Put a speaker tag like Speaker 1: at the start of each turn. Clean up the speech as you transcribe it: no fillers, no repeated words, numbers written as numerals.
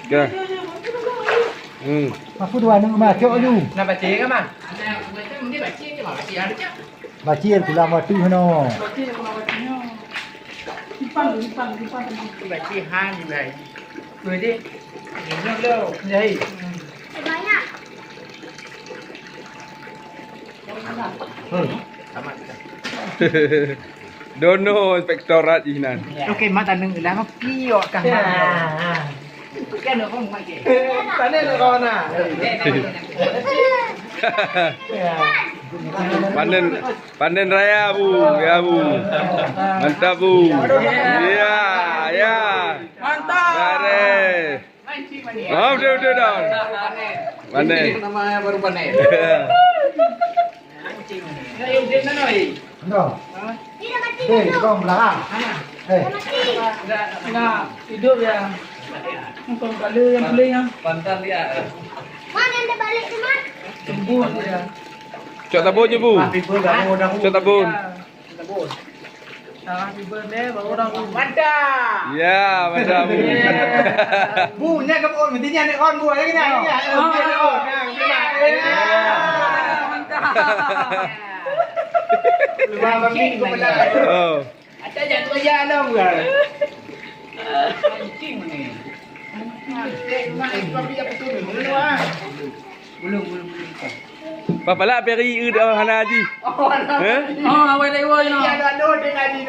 Speaker 1: Kìa.
Speaker 2: Mà phút đoàn mà chỗ nhu.
Speaker 3: Là bà chế cơ mà.
Speaker 2: Bà chia của làm mà tư nó.
Speaker 3: Bà chế hai như vậy. Cười đi. Nước đâu. Đây.
Speaker 1: Dono inspektorat Jinan.
Speaker 3: Oke, mata neng lah mah pio kah. Kan nó không mai kể. Cái này là con à.
Speaker 1: Panen raya Bu, ya Bu. Mantap Bu. Iya, ya.
Speaker 3: Mantap.
Speaker 1: Beres. Oh, udah. Panen.
Speaker 3: Namanya baru panen. Nah, yang dia mana ni?
Speaker 2: Đó. Đây con là. Đây.
Speaker 3: Nah, hidup ya. Kau kali yang beli yang. Pantan dia.
Speaker 4: Mana anda balik tu, Man?
Speaker 3: Sembuh dia.
Speaker 1: Cok tabun je Bu. Cok tabun.
Speaker 3: Tabun. Happy birthday baru orang mantap.
Speaker 1: Ya, mantap Bu.
Speaker 3: Bu, nya các ôn mình tin nha, con bu cái này nha. Mantap. Luar bagi ko pala.
Speaker 1: Oh.
Speaker 3: Ada jatuh jalan enggak? Anjing ni. Belum.
Speaker 1: Papa lah peri ư đâu Hana Haji.
Speaker 3: Oh, awal lewat ni. Ya, ada dengan ni.